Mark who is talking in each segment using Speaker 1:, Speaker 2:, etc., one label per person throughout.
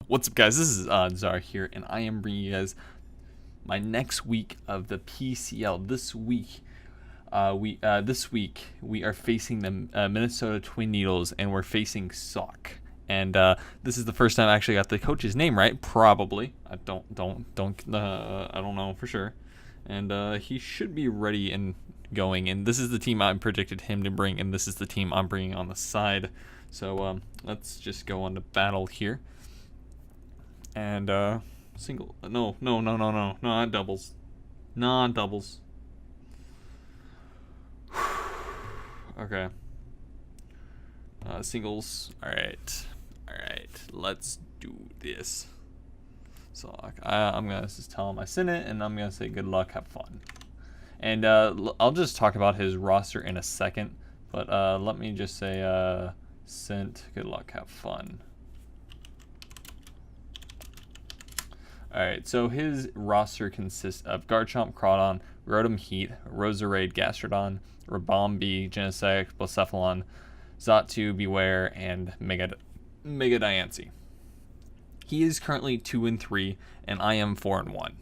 Speaker 1: What's up, guys? This is Czar here, and I am bringing you guys my next week of the PCL. This week we are facing the Minnesota Twinneedles, and we're facing ItsSawk. And this is the first time I actually got the coach's name right. Probably. I don't know for sure. And he should be ready and going. And this is the team I predicted him to bring, and this is the team I'm bringing on the side. So let's just go on to battle here. And single, no, not doubles, non-doubles. Okay. Singles. All right, let's do this. So I'm gonna just tell him I sent it, and I'm gonna say good luck, have fun. And I'll just talk about his roster in a second, but let me just say sent, good luck, have fun. Alright, so his roster consists of Garchomp, Crawdon, Rotom Heat, Roserade, Gastrodon, Ribombee, Genesect, Blacephalon, Xatu, Beware, and Mega Diancie. He is currently 2-3, and I am 4-1.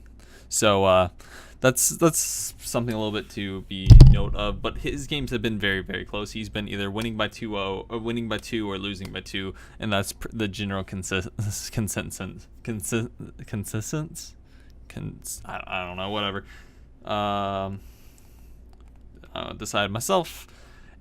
Speaker 1: So that's something a little bit to be note of. But his games have been very, very close. He's been either winning by 2-0, or winning by 2, or losing by 2, and that's the general consensus. I don't know, whatever. I'll decide myself,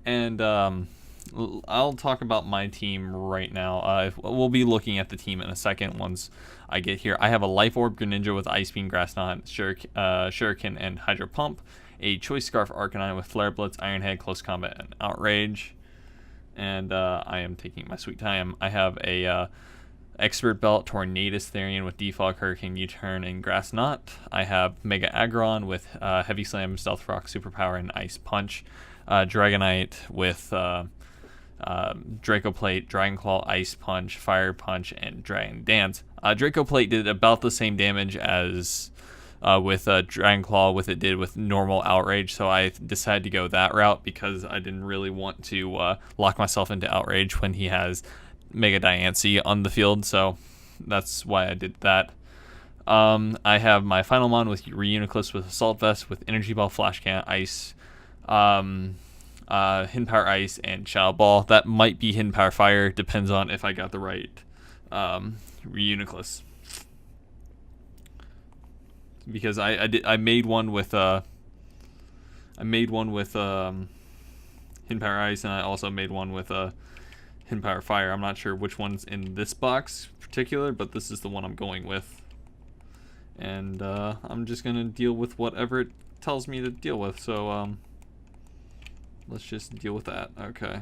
Speaker 1: and I'll talk about my team right now. We'll be looking at the team in a second once I get here. I have a Life Orb Greninja with Ice Beam, Grass Knot, Shuriken, and Hydro Pump. A Choice Scarf Arcanine with Flare Blitz, Iron Head, Close Combat, and Outrage. And I am taking my sweet time. I have a Expert Belt, Tornadus Therian with Defog, Hurricane U-Turn, and Grass Knot. I have Mega Aggron with Heavy Slam, Stealth Rock, Superpower, and Ice Punch. Dragonite with Draco Plate, Dragon Claw, Ice Punch, Fire Punch, and Dragon Dance. Draco Plate did about the same damage as with Dragon Claw did with normal Outrage, so I decided to go that route because I didn't really want to lock myself into Outrage when he has Mega Diancie on the field, so that's why I did that. I have my final mon with Reuniclus with Assault Vest with Energy Ball, Flash Can, Ice, Hidden Power Ice, and Shadow Ball. That might be Hidden Power Fire, depends on if I got the right Reuniclus. Because I made one with Hidden Power Ice, and I also made one with Hidden Power Fire. I'm not sure which one's in this box in particular, but this is the one I'm going with. And I'm just gonna deal with whatever it tells me to deal with. So let's just deal with that. Okay.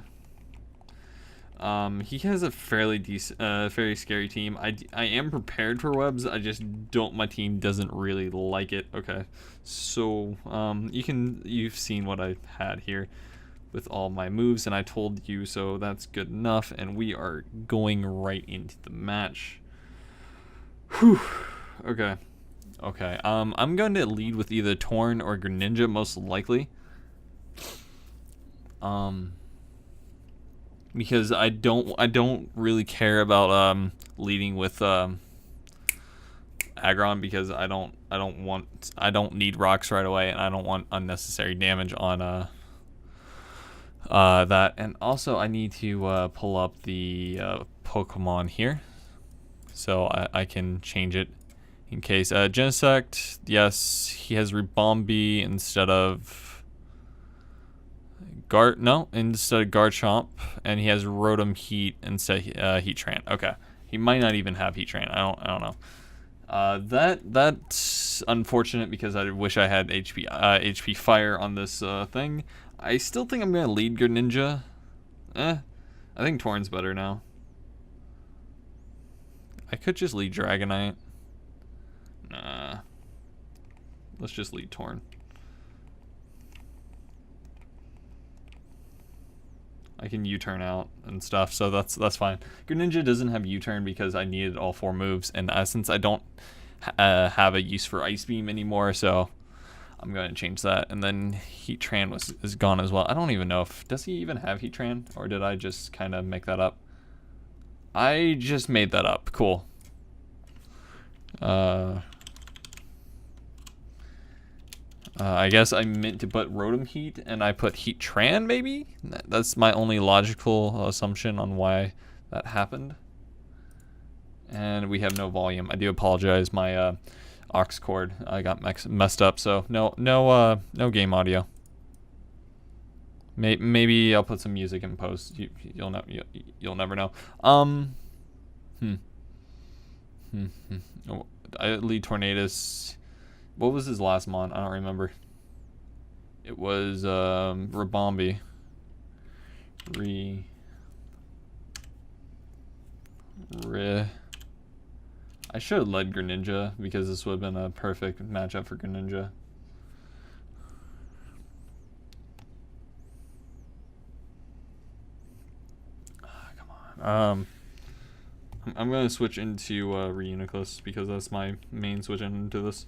Speaker 1: He has a fairly decent, very scary team. I am prepared for webs. I just don't. My team doesn't really like it. Okay, so you've seen what I had here with all my moves, and I told you, so that's good enough. And we are going right into the match. Whew. Okay. I'm going to lead with either Torn or Greninja, most likely. Because I don't really care about leading with Aggron, because I don't need rocks right away, and I don't want unnecessary damage on that. And also I need to pull up the Pokemon here so I can change it in case. Genesect, yes, he has Ribombee instead of instead of Garchomp, and he has Rotom Heat instead of Heatran. Okay, he might not even have Heatran. I don't know. That's unfortunate because I wish I had HP Fire on this thing. I still think I'm gonna lead Greninja. I think Torn's better now. I could just lead Dragonite. Nah. Let's just lead Torn. I can U-turn out and stuff, so that's fine. Greninja doesn't have U-turn because I needed all 4 moves, and since I don't have a use for Ice Beam anymore, so I'm going to change that. And then Heatran is gone as well. I don't even know does he even have Heatran, or did I just kind of make that up? I just made that up. Cool. I guess I meant to put Rotom Heat, and I put Heat Tran, maybe? That's my only logical assumption on why that happened. And we have no volume. I do apologize. My aux cord I got messed up, so no game audio. Maybe I'll put some music in post. You'll never know. Oh, I lead Tornadus. What was his last mon? I don't remember. It was Rabombi. I should have led Greninja because this would have been a perfect matchup for Greninja. Come on. I'm going to switch into Reuniclus because that's my main switch into this.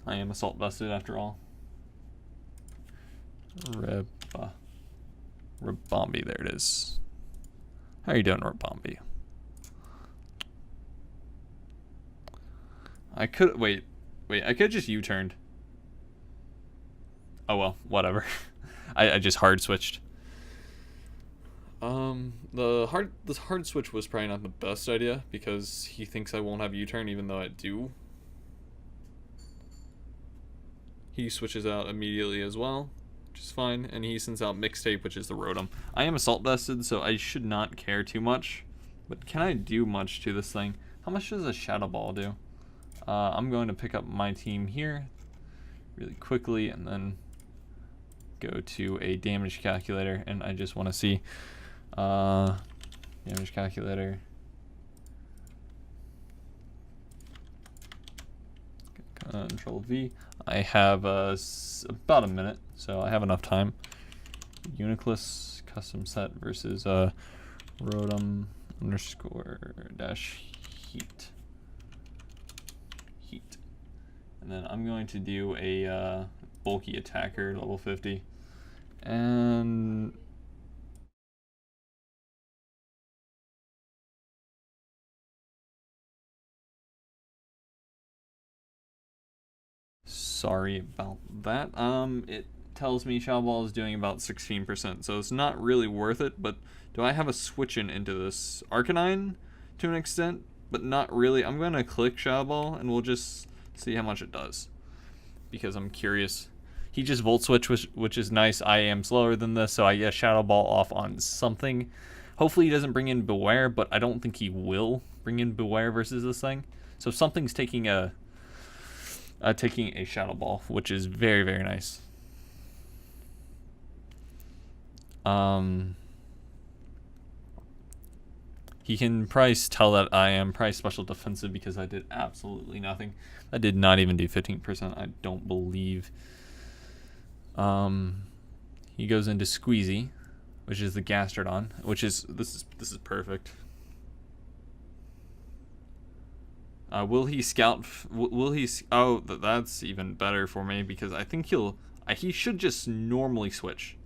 Speaker 1: I am assault vested after all. Rabombi, there it is. How are you doing, Rabombi? I could wait, I could just U-turned. Oh well, whatever. I just hard switched. The hard switch was probably not the best idea because he thinks I won't have U-turn even though I do. He switches out immediately as well, which is fine, and he sends out Mixtape, which is the Rotom. I am assault vested, so I should not care too much, but can I do much to this thing? How much does a Shadow Ball do? I'm going to pick up my team here really quickly and then go to a damage calculator, and I just want to see damage calculator. Control V. I have about a minute, so I have enough time. Uniclus custom set versus Rotom _-heat. And then I'm going to do a bulky attacker, level 50. And sorry about that. It tells me Shadow Ball is doing about 16%, so it's not really worth it, but do I have a switch into this? Arcanine to an extent, but not really. I'm going to click Shadow Ball and we'll just see how much it does because I'm curious. He just Volt Switch, which is nice. I am slower than this, so I guess Shadow Ball off on something. Hopefully he doesn't bring in Beware, but I don't think he will bring in Beware versus this thing. So something's taking a Shadow Ball, which is very, very nice. He can probably tell that I am probably special defensive because I did absolutely nothing. I did not even do 15%, I don't believe. He goes into Squeezy, which is the Gastrodon, which is this is perfect. Will he scout? Will he? Oh, that's even better for me because I think he should just normally switch,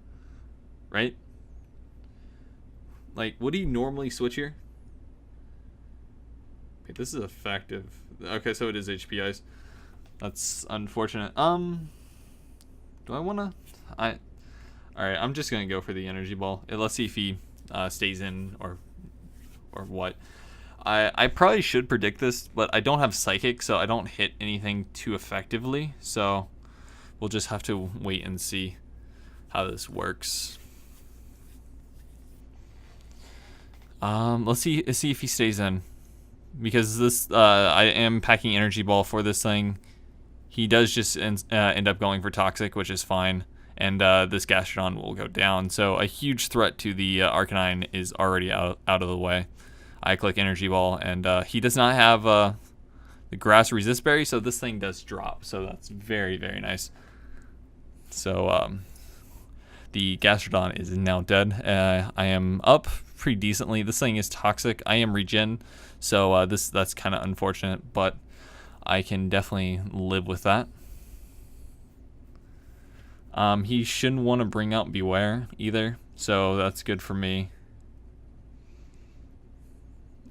Speaker 1: right? Like, would he normally switch here? Okay, this is effective. Okay, so it is HP Ice. That's unfortunate. Do I wanna? All right, I'm just gonna go for the Energy Ball. Let's see if he stays in or what. I probably should predict this, but I don't have Psychic, so I don't hit anything too effectively. So we'll just have to wait and see how this works. Let's see if he stays in, because this I am packing Energy Ball for this thing. He does just end up going for Toxic, which is fine, and this Gastrodon will go down. So a huge threat to the Arcanine is already out of the way. I click Energy Ball, and he does not have the Grass Resist Berry, so this thing does drop. So that's very, very nice. So the Gastrodon is now dead. I am up pretty decently. This thing is toxic. I am regen, so that's kind of unfortunate, but I can definitely live with that. He shouldn't want to bring out Beware either, so that's good for me.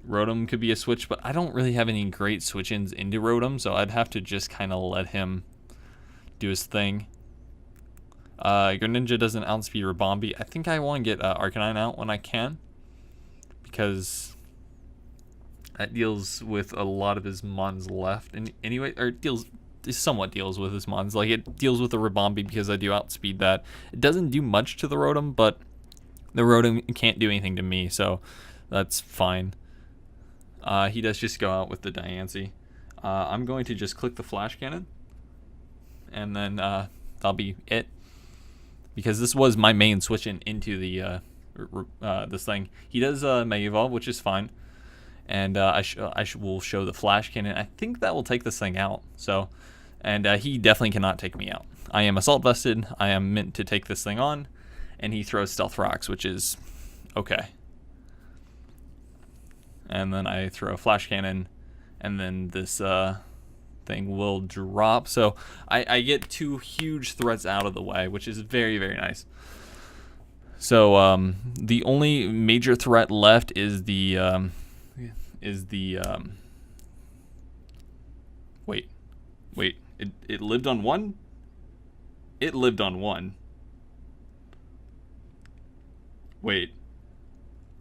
Speaker 1: Rotom could be a switch, but I don't really have any great switch-ins into Rotom, so I'd have to just kind of let him do his thing. Greninja doesn't outspeed Ribombee. I think I want to get Arcanine out when I can, because that deals with a lot of his mons left, and anyway, or somewhat deals with his mons. Like, it deals with the Ribombee because I do outspeed that. It doesn't do much to the Rotom, but the Rotom can't do anything to me, so that's fine. He does just go out with the Diancie. I'm going to just click the Flash Cannon, and then that'll be it. Because this was my main switch into the this thing. He does Mega Evolve, which is fine. And I will show the Flash Cannon. I think that will take this thing out. So, and he definitely cannot take me out. I am Assault Vested. I am meant to take this thing on. And he throws Stealth Rocks, which is okay. And then I throw a Flash Cannon, and then this thing will drop. So I get 2 huge threats out of the way, which is very, very nice. So the only major threat left is the wait, it lived on 1? It lived on 1. Wait.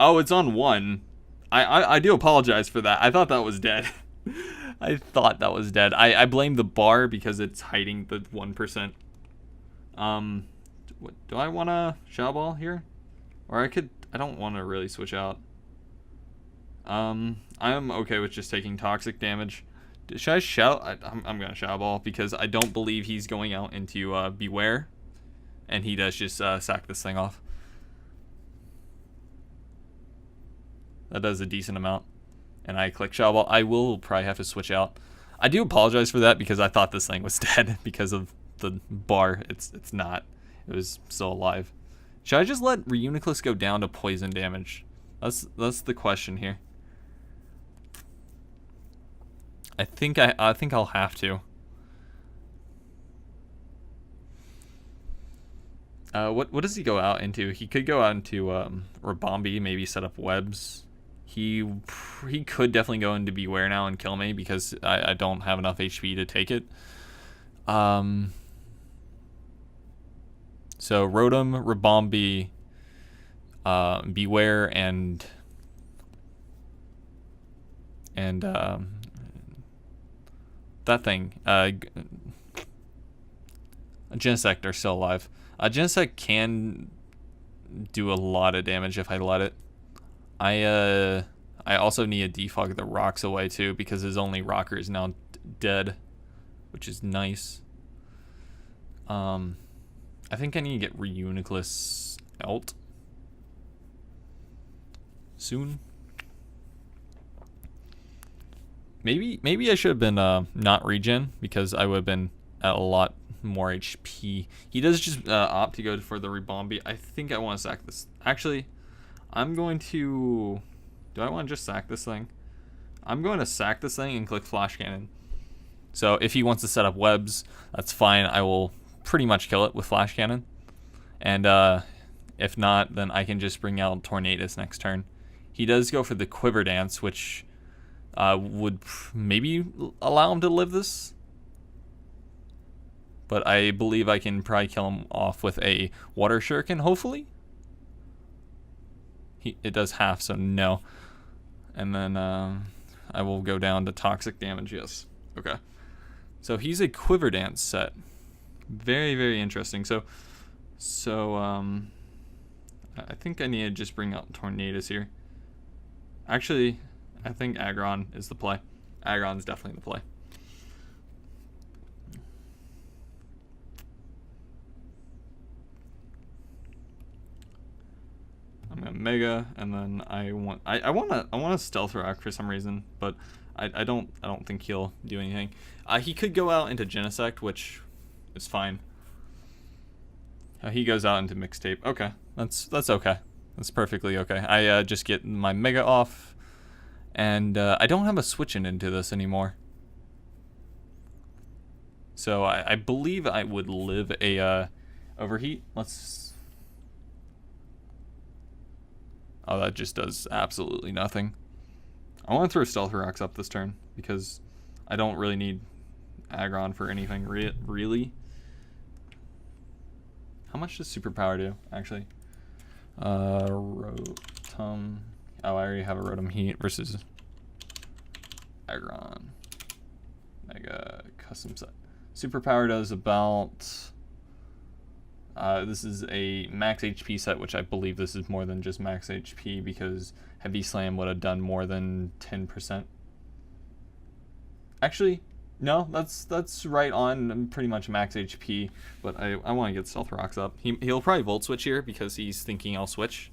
Speaker 1: Oh, it's on 1. I do apologize for that. I thought that was dead. I thought that was dead. I blame the bar because it's hiding the 1%. What, do I want to Shadow Ball here? Or I don't want to really switch out. I am okay with just taking toxic damage. Should I Shadow? I'm going to Shadow Ball because I don't believe he's going out into Beware. And he does just sack this thing off. That does a decent amount. And I click Shadow Ball. I will probably have to switch out. I do apologize for that because I thought this thing was dead because of the bar. It's not. It was still alive. Should I just let Reuniclus go down to poison damage? That's the question here. I think I'll have to. What does he go out into? He could go out into Ribombee, maybe set up webs. He could definitely go into Beware now and kill me because I don't have enough HP to take it. So Rotom, Ribombee, Beware, and that thing. Genesect are still alive. Genesect can do a lot of damage if I let it. I also need to defog the rocks away too because his only rocker is now dead, which is nice. I think I need to get Reuniclus out soon. Maybe I should have been not regen because I would have been at a lot more HP. He does just opt to go for the Ribombee. I think I want to sack this. Actually, I'm going to... Do I want to just sack this thing? I'm going to sack this thing and click Flash Cannon. So if he wants to set up webs, that's fine. I will pretty much kill it with Flash Cannon. And if not, then I can just bring out Tornadus next turn. He does go for the Quiver Dance, which would maybe allow him to live this. But I believe I can probably kill him off with a Water Shuriken, hopefully. It does half, so no. And then I will go down to toxic damage, yes. Okay. So he's a Quiver Dance set. Very, very interesting. So I think I need to just bring out Tornadus here. Actually, I think Aggron is the play. Aggron's definitely the play. I'm gonna Mega, and then I want a Stealth Rock for some reason, but I don't think he'll do anything. He could go out into Genesect, which is fine. He goes out into Mixtape. Okay, that's okay. That's perfectly okay. I just get my Mega off, and I don't have a switch into this anymore. So I believe I would live a Overheat. Let's. Oh, that just does absolutely nothing. I want to throw Stealth Rocks up this turn because I don't really need aggron for anything really. How much does Superpower do, actually? Rotom. Oh, I already have a Rotom Heat versus aggron. Mega custom set. Superpower does about... this is a max HP set, which I believe this is more than just max HP because Heavy Slam would have done more than 10%. Actually, no, that's right on pretty much max HP, but I want to get Stealth Rocks up. He'll probably Volt Switch here because he's thinking I'll switch,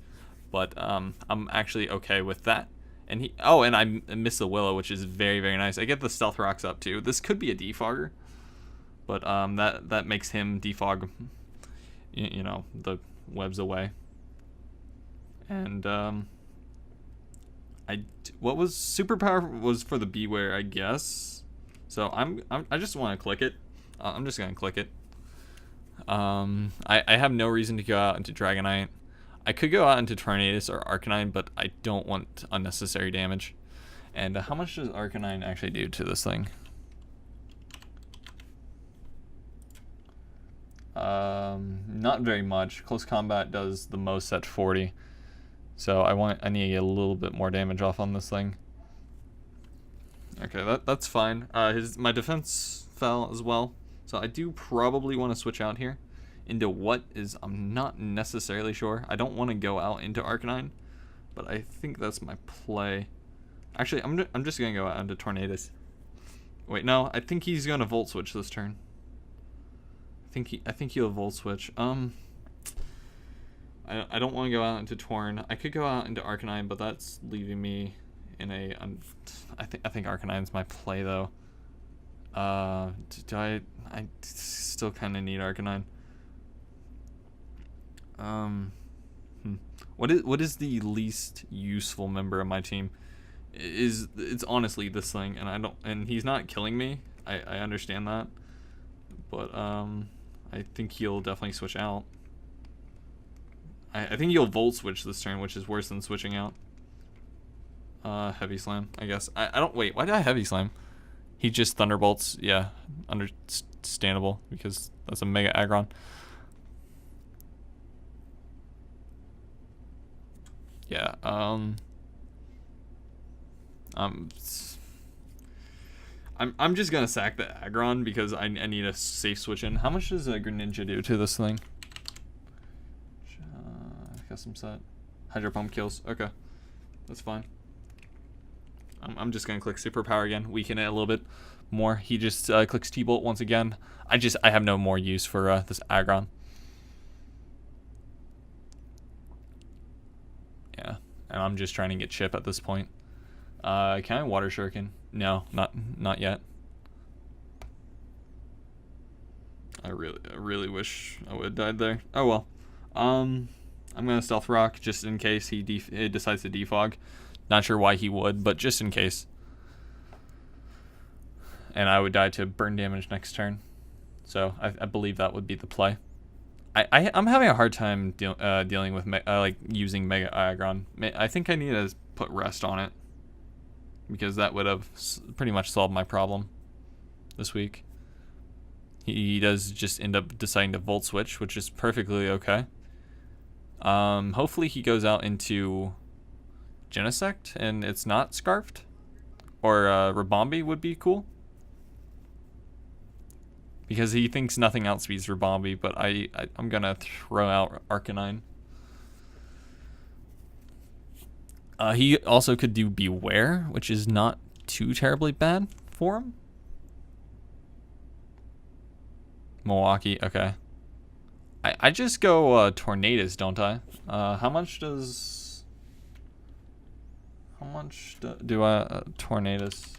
Speaker 1: but I'm actually okay with that. And I miss the Willow, which is very, very nice. I get the Stealth Rocks up too. This could be a defogger, but that makes him defog, you know, the webs away. And what was Superpower was for the Beware, I guess. So I just want to click it. I'm just gonna click it. I have no reason to go out into Dragonite. I could go out into Tornadus or Arcanine, but I don't want unnecessary damage. And how much does Arcanine actually do to this thing? Not very much. Close Combat does the most at 40. So I need to get a little bit more damage off on this thing. Okay, that's fine. My defense fell as well, so I do probably want to switch out here into what is I'm not necessarily sure. I don't want to go out into Arcanine, but I think that's my play. Actually, I'm just gonna go out into Tornadus. Wait, no, I think he's gonna Volt Switch this turn. I think he'll Volt Switch. I don't want to go out into Torn. I could go out into Arcanine, but that's leaving me in a I think Arcanine's my play though. I still kind of need Arcanine. What is the least useful member of my team? It's honestly this thing, and he's not killing me. I understand that, but I think he'll definitely switch out. I think he'll Volt Switch this turn, which is worse than switching out. Heavy Slam, I guess. I don't... Wait, why did I Heavy Slam? He just Thunderbolts. Yeah, understandable, because that's a Mega Aggron. Yeah, I'm just gonna sack the Aggron because I need a safe switch in. How much does a Greninja do to this thing? Custom set. Hydro Pump kills. Okay, that's fine. I'm just gonna click Superpower again, weaken it a little bit more. He just clicks T-Bolt once again. I have no more use for this Aggron. Yeah, and I'm just trying to get chip at this point. Can I Water Shuriken? No, not yet. I really wish I would have died there. Oh well. I'm gonna Stealth Rock just in case he decides to defog. Not sure why he would, but just in case. And I would die to burn damage next turn. So I believe that would be the play. I'm having a hard time dealing with like using Mega Aggron. I think I need to put Rest on it, because that would have pretty much solved my problem this week. He does just end up deciding to Volt Switch, which is perfectly okay. Hopefully he goes out into Genesect and it's not Scarfed, or Rabombi would be cool, because he thinks nothing outspeeds Rabombi, but I'm gonna throw out Arcanine. He also could do Beware, which is not too terribly bad for him. Milwaukee, okay. I just go Tornadus, don't I? How much do I Tornadus?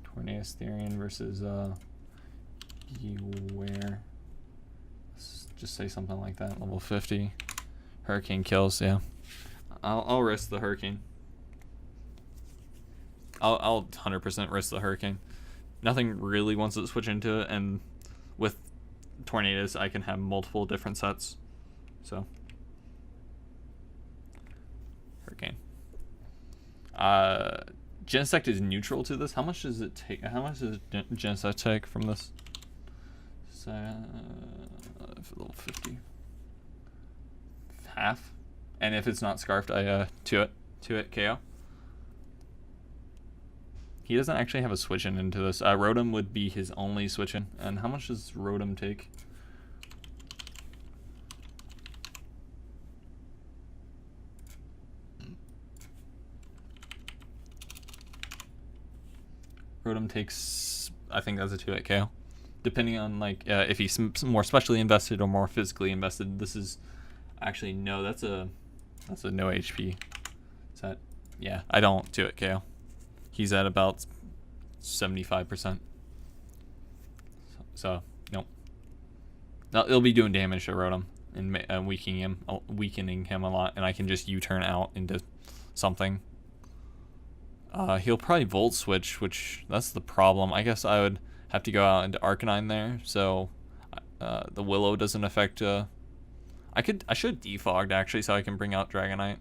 Speaker 1: Tornadus Therian versus Beware. Let's just say something like that. Level 50. Hurricane kills, yeah. I'll risk the Hurricane. I'll 100% risk the Hurricane. Nothing really wants to switch into it, and with Tornadus I can have multiple different sets. So Hurricane. Genesect is neutral to this. How much does it take? How much does Genesect take from this? So, level 50. Half. And if it's not scarfed, I 2-hit KO. He doesn't actually have a switch in into this. Rotom would be his only switch in. And how much does Rotom take? Rotom takes, I think that's a 2-hit KO. Depending on like if he's more specially invested or more physically invested. This is actually no, that's a no HP. Is that, yeah, I don't 2-hit KO. He's at about 75%. So nope. Now it'll be doing damage to Rotom and weakening him a lot, and I can just U-turn out into something. He'll probably Volt Switch, which that's the problem. I guess I would have to go out into Arcanine there, so the Willow doesn't affect. I should defogged actually, so I can bring out Dragonite.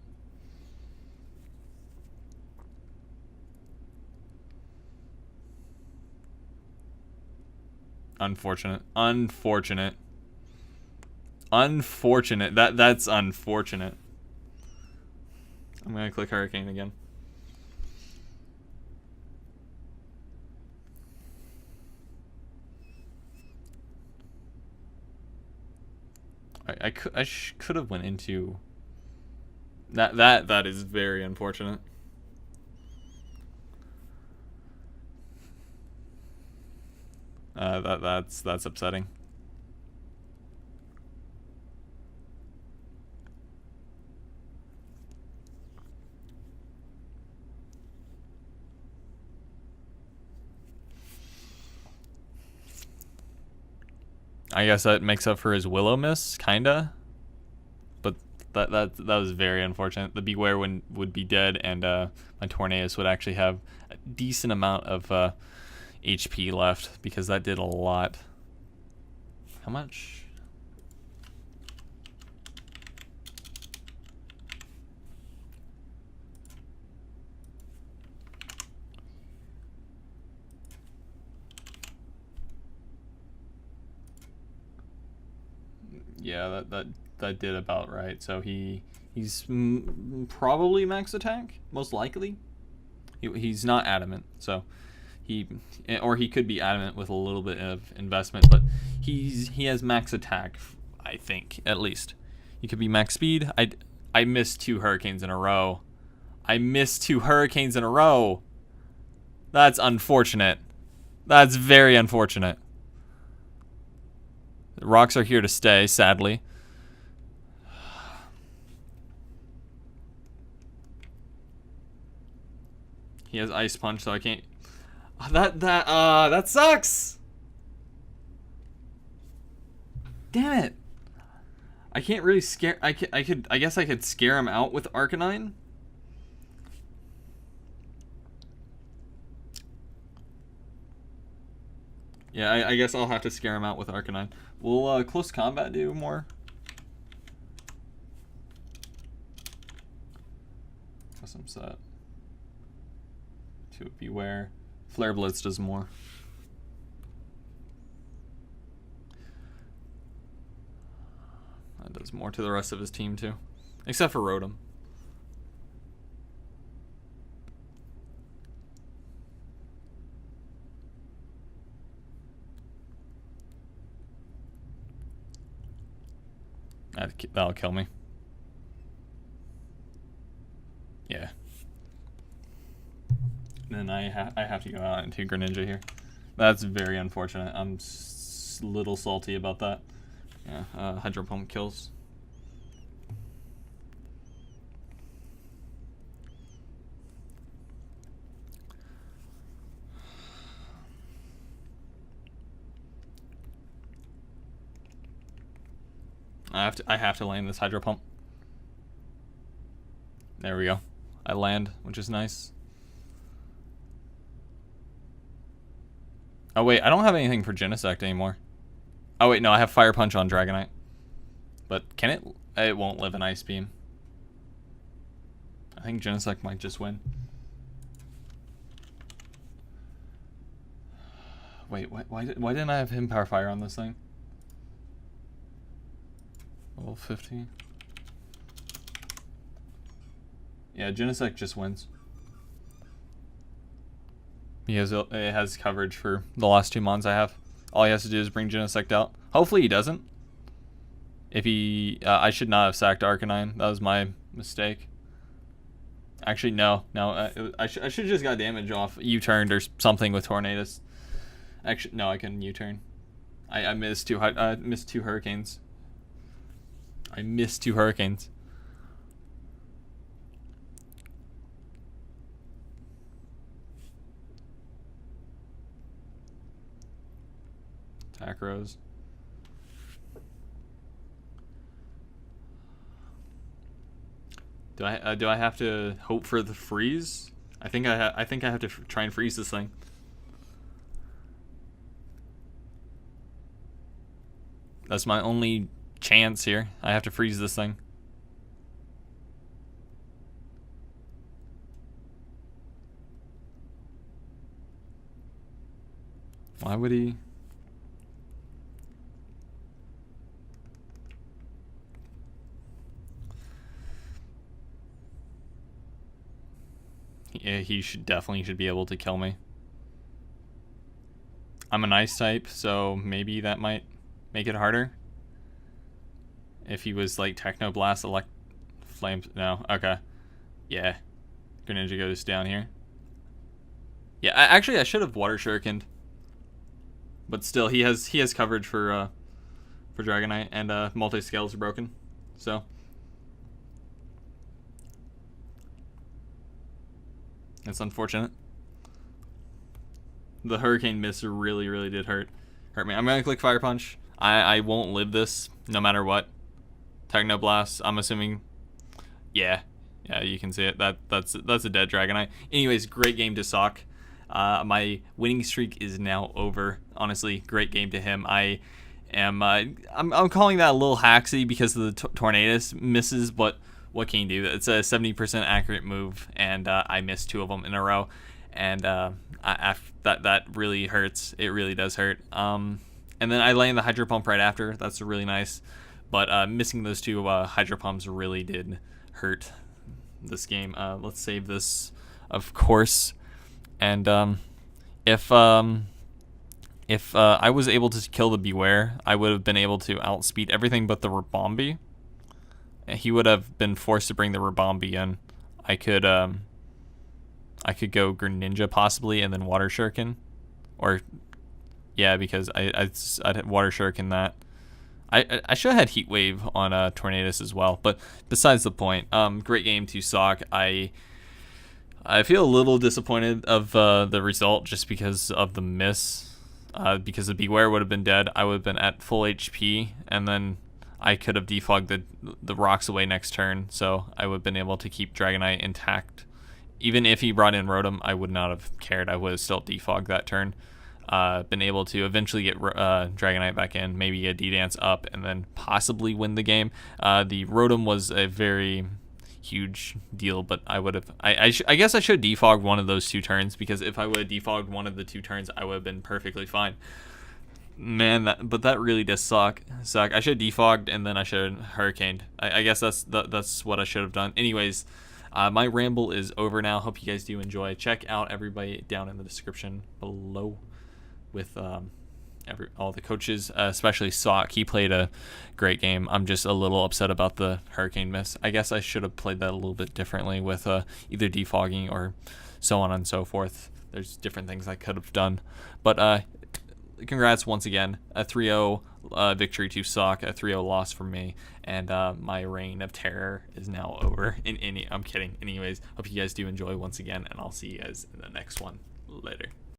Speaker 1: Unfortunate. That's unfortunate. I'm gonna click Hurricane again. I could have went into that. That is very unfortunate. That's upsetting. I guess that makes up for his Willow miss, kinda. But that was very unfortunate. The Beware would be dead, and my Tornadus would actually have a decent amount of HP left, because that did a lot. How much? Yeah, that did about right. So he's probably max attack, most likely. He's not adamant, so he could be adamant with a little bit of investment, but he has max attack, I think, at least. He could be max speed. I missed 2 Hurricanes in a row. That's unfortunate. That's very unfortunate. The rocks are here to stay, sadly. He has Ice Punch, so I can't. That sucks. Damn it. I can't really scare. I guess I could scare him out with Arcanine. Yeah, I guess I'll have to scare him out with Arcanine. Will Close Combat do more? Custom set. To Beware. Flare Blitz does more. That does more to the rest of his team too. Except for Rotom. That'll kill me. Yeah. Then I have to go out into Greninja here. That's very unfortunate. I'm a little salty about that. Yeah, Hydro Pump kills. I have to land this Hydro Pump. There we go. I land, which is nice. Oh wait, I don't have anything for Genesect anymore. Oh wait, no, I have Fire Punch on Dragonite. But can it? It won't live in Ice Beam. I think Genesect might just win. Wait, why didn't I have him Power Fire on this thing? Level 50. Yeah, Genesect just wins. It has coverage for the last 2 mons I have. All he has to do is bring Genesect out. Hopefully he doesn't. If he... I should not have sacked Arcanine. That was my mistake. Actually, no. I should just got damage off. U-turned or something with Tornadus. Actually, no, I couldn't U-turn. I missed two Hurricanes. I missed 2 Hurricanes. Attack Rose. Do I have to hope for the freeze? I think I have to try and freeze this thing. That's my only chance here. I have to freeze this thing. Why would he? Yeah, he definitely should be able to kill me. I'm an ice type, so maybe that might make it harder. If he was like Techno Blast, Flames. No, okay. Yeah. Greninja goes down here. Yeah, actually I should have Water Shurikened. But still, he has coverage for Dragonite, and multi-scales are broken. So it's unfortunate. The Hurricane miss really did hurt me. I'm gonna click Fire Punch. I won't live this no matter what. Techno Blast, I'm assuming. Yeah, you can see it. That's a dead Dragonite. Anyways, great game to ItsSawk. My winning streak is now over. Honestly, great game to him. I'm calling that a little hacksy because of the Tornadus misses, but what can you do? It's a 70% accurate move, and I missed 2 of them in a row, and that really hurts. It really does hurt. And then I land the Hydro Pump right after. That's really nice, but missing those 2 Hydro Pumps really did hurt this game. Let's save this, of course. And if I was able to kill the Beware, I would have been able to outspeed everything but the Rabombi. He would have been forced to bring the Rabombi in. I could go Greninja possibly, and then Water Shuriken, or yeah, because I'd Water Shuriken that. I should have had Heat Wave on Tornadus as well, but besides the point. Great game to ItsSawk. I feel a little disappointed of the result just because of the miss. Because the Beware would have been dead, I would have been at full HP, and then I could have defogged the rocks away next turn, so I would have been able to keep Dragonite intact. Even if he brought in Rotom, I would not have cared. I would have still defogged that turn. Been able to eventually get Dragonite back in, maybe a D-Dance up, and then possibly win the game. The Rotom was a very huge deal, but I would have... I guess I should have defogged one of those 2 turns, because if I would have defogged one of the 2 turns, I would have been perfectly fine. Man, that really does suck. I should have defogged, and then I should have Hurricaned. I guess that's what I should have done. Anyways, my ramble is over now. Hope you guys do enjoy. Check out everybody down in the description below with all the coaches, especially ItsSawk. He played a great game. I'm just a little upset about the Hurricane miss. I guess I should have played that a little bit differently with either defogging or so on and so forth. There's different things I could have done. But congrats once again. A 3-0 victory to ItsSawk, a 3-0 loss for me, and my reign of terror is now over. I'm kidding. Anyways, hope you guys do enjoy once again, and I'll see you guys in the next one. Later.